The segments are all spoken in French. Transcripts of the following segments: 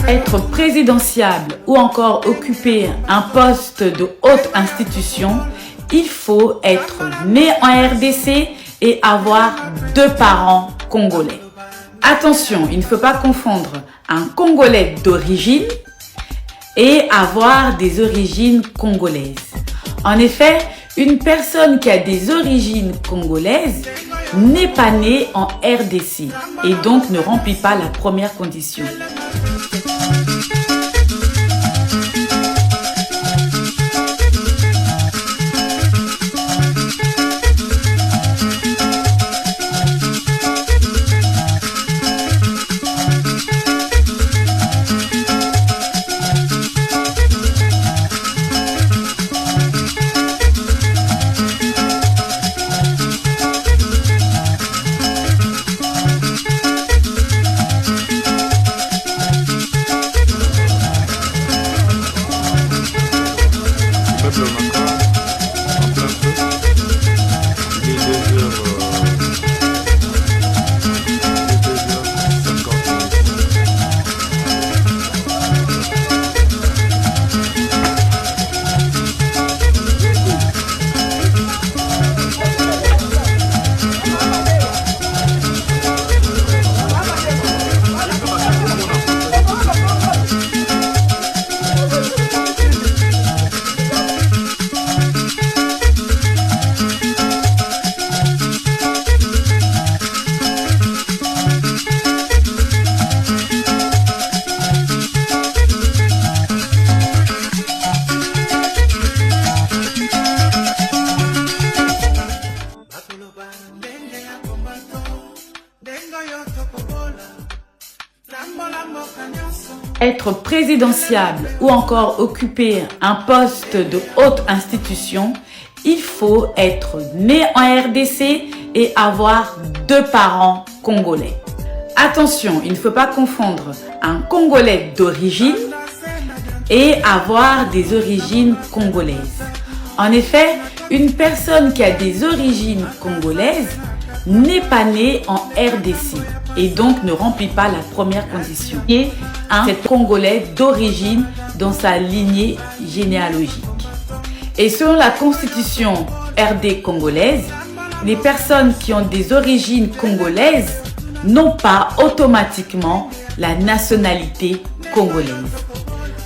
Être présidentiable ou encore occuper un poste de haute institution, il faut être né en RDC et avoir 2 parents congolais. Attention, il ne faut pas confondre un Congolais d'origine et avoir des origines congolaises. En effet, une personne qui a des origines congolaises n'est pas née en RDC et donc ne remplit pas la première condition. Être présidentiable ou encore occuper un poste de haute institution, il faut être né en RDC et avoir 2 parents congolais. Attention, il ne faut pas confondre un Congolais d'origine et avoir des origines congolaises. En effet, une personne qui a des origines congolaises n'est pas née en RDC et donc ne remplit pas la première condition. Et c'est Congolais d'origine dans sa lignée généalogique. Et selon la constitution RD congolaise, les personnes qui ont des origines congolaises n'ont pas automatiquement la nationalité congolaise.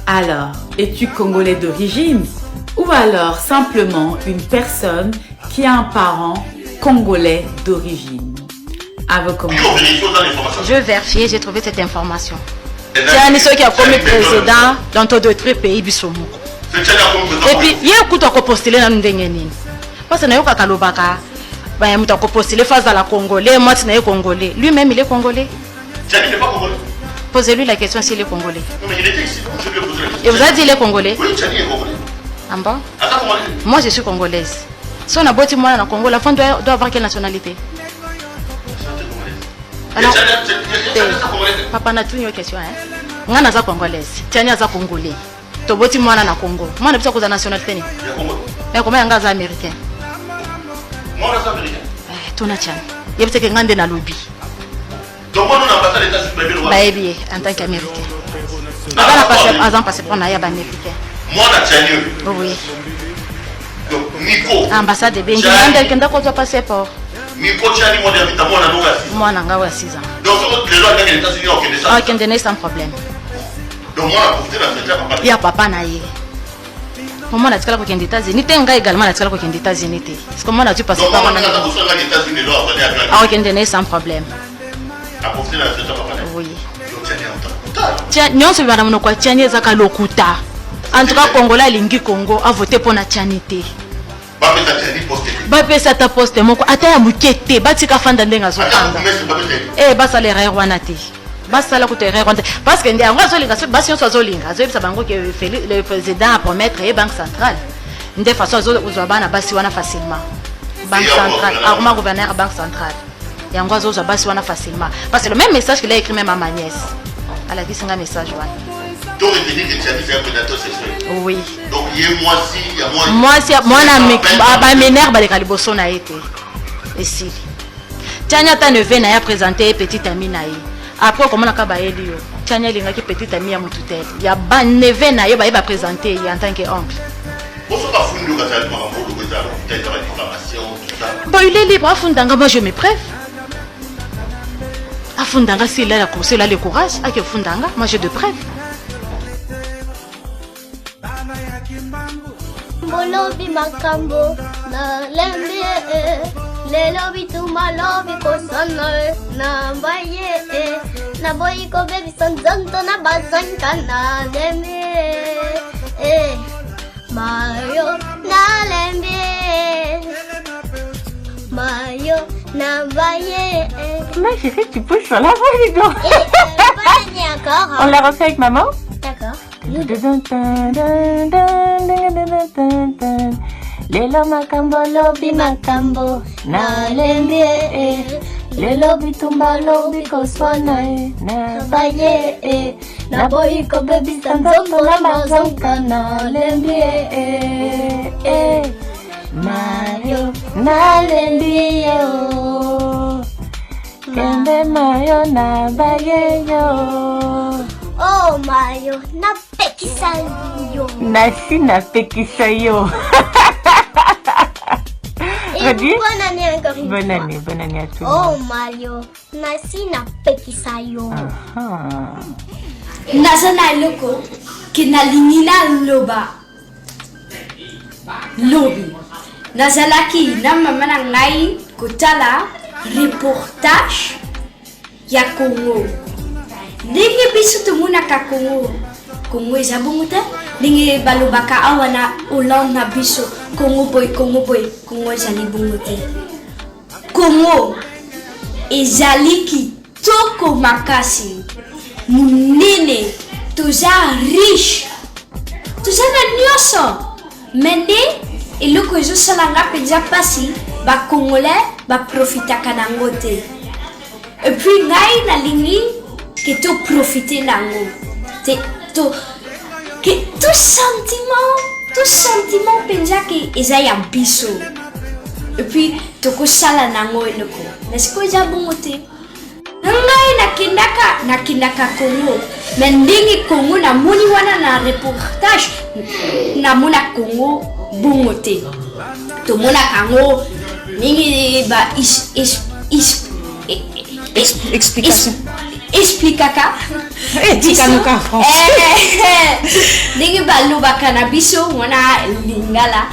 Alors, es-tu Congolais d'origine ou alors simplement une personne qui a un parent Congolais d'origine? À vos commentaires. Je vérifie, j'ai trouvé cette information. Tiens, ceux qui a commis président dans d'autres pays, Bissomoko. Et puis, il y a un coup de postuler dans le Ndengeni. Parce que nous avons kalobaka, ben nous avons postulé face à la Congolais, moi je suis Congolais. Lui-même il est Congolais. Tiens, il n'est pas Congolais. Posez-lui la question s'il est Congolais. Non mais il était ici, donc je lui ai posé la question. Et vous avez dit il est Congolais? Oui, Tiani est Congolais. Ah bon? Attends, Congolais. Moi je suis Congolaise. Si on a beau moi dans le Congo, la femme doit avoir quelle nationalité? Alors, papa n'a une question. Nga naza Congolaise, Tiani aza Congolais. Toboti mwana na Congo. Mwana bisa kuza nationalité ni? Ya Congo. Mais comment nga za américain? Moi naza américain. Tona Tiani. Yebite ke ngande na lobby. Donc moi nous ambassade d'état supérieur. Baebi en tant qu'américain. Baba na passé passeport na ya ba américain. Moi na Tiani. Oui. Donc Miko. Ambassade de Bengi ngande kenda ko za passeport. Miko Tiani moi d'habiter moi na Noga. Moi na nga wa 6 ans. Donc les lois des États-Unis ont fait ça. Ah, kende sans problème. Donc moi na profiter dans cette papa. Ya papa na ye. Maman a dit qu'elle a aux États-Unis. Tenga également a dit qu'elle a aux États-Unis. Est-ce que moi na tu passer par moi na aux États-Unis là on va aller à kende sans problème. À profiter dans cette papa. Oui. Donc Tiani en Tiens, nous sommes dans quoi Tiani ezaka lokuta. En tout cas Congolais lingi Congo a voté pour na Tianité. Bapesa ta poste moko ata ya mukete batika fanda ndenga zo kanda. Basa le rare wana te. Basa la kote rare wana parce que ndenga zo linga basi so zo linga zo bisa bango ke le président a promettre et banque centrale. Nde façon zo zo bana basi wana facilement. Banque centrale, arma gouverneur banque centrale. Yango zo zo basi wana facilement parce que le même message qu'il a écrit même à ma nièce. Elle a dit c'est un message wana. Donc il dit que Tiani c'est un prédateur sexuel. Oui. Donc il y a moi si, il y a moi. Moi si moi na ba mener ba le kaliboso na été. Et si. Tchania ta neve na ya présenté petite amie na ye. Après comment na ka ba yeli yo. Tchania linga ki petite amie ya mututel. Ya ba neve na ye ba ba présenter en tant que oncle. Bon, il est libre, Afundanga, moi je me preuve. Afundanga, s'il a le courage, avec Fundanga, moi j'ai de preuves. Molobi makambo na lembe le lobi tu malobi kosana na baye na boy ko baby sanzanto na basanka na lembe Mario na lembe Mario na baye. Ma chérie, tu pousses sur la voix, dis donc. On l'a refait avec maman? D'accord. Lelo makambo lobi makambo na lembe le lobi tumba lobi koswana na baye na boy ko baby sanzongo na mazonka na lembe Mayo na lembe yo kende mayo na baye yo. Oh Mayo na pekisa yo. Nasi na pekisa yo. Bonne année encore une bonne fois. Bonne année à tous. Oh Mario, nasi na pekisa yo. Nazana loko kinalingina loba lobi nazalaki na mama na ngai kotala reportage ya Congo ndenge biso tomonaka Congo eza bongo te ndenge balobaka awa na Hollande na biso Congo boy Congo ezali bongo te Congo ezali kitoko makasi munene toza riche toza na nyonso mende eloko ezosalanga mpenza mpasi bacongolais baprofitaka nango te epuis ngai nalingi ke toprofite nango te to sentiment mpenza ke eza ya biso epuis tokosala nango eloko nasiko eza bongo te ngai nakendaka Congo me ndenge Congo namoni wana na reportage namona Congo bongo te tomonaka yango ndenge explikaka ndenge balobaka na biso wana lingala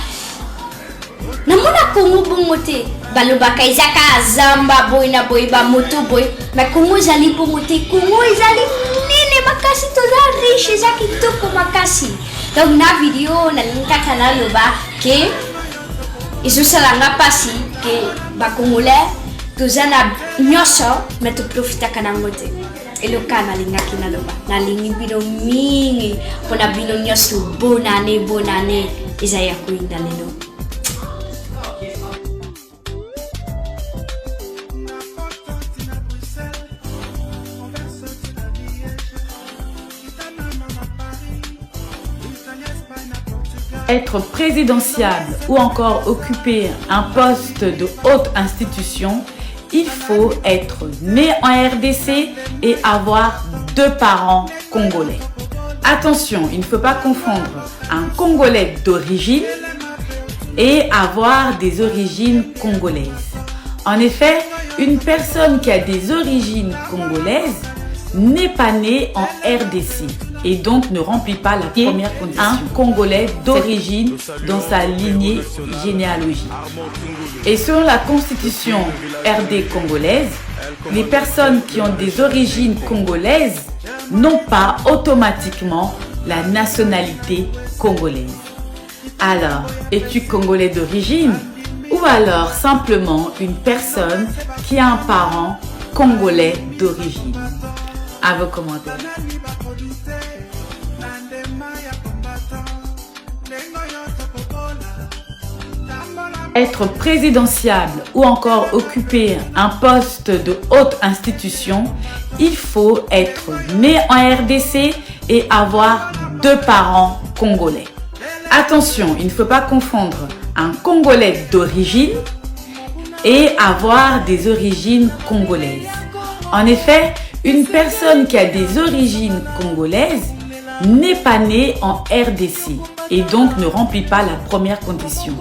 namona Congo bongo te balobaka ezaka zamba boy na boy ba moto boy ma Congo ezali bongo te Congo ezali nene makasi toza riche eza kitoko makasi donc na video nalingaka naloba ke ezosalanga mpasi ke bacongolais toza na nyonso me toprofitaka nango te eloka nalingaki naloba nalingi bino mingi mpona bino nyonso bonane eza ya koyinda lelo. Être présidentiable ou encore occuper un poste de haute institution, il faut être né en RDC et avoir 2 parents congolais. Attention, il ne faut pas confondre un Congolais d'origine et avoir des origines congolaises. En effet, une personne qui a des origines congolaises n'est pas née en RDC et donc ne remplit pas la première condition. Un Congolais d'origine dans sa lignée généalogique. Et selon la constitution RD congolaise, les personnes qui ont des origines congolaises n'ont pas automatiquement la nationalité congolaise. Alors, es-tu Congolais d'origine ou alors simplement une personne qui a un parent congolais d'origine? À vos commentaires. Être présidentiable ou encore occuper un poste de haute institution, il faut être né en RDC et avoir 2 parents congolais. Attention, il ne faut pas confondre un Congolais d'origine et avoir des origines congolaises. En effet, une personne qui a des origines congolaises n'est pas née en RDC et donc ne remplit pas la première condition.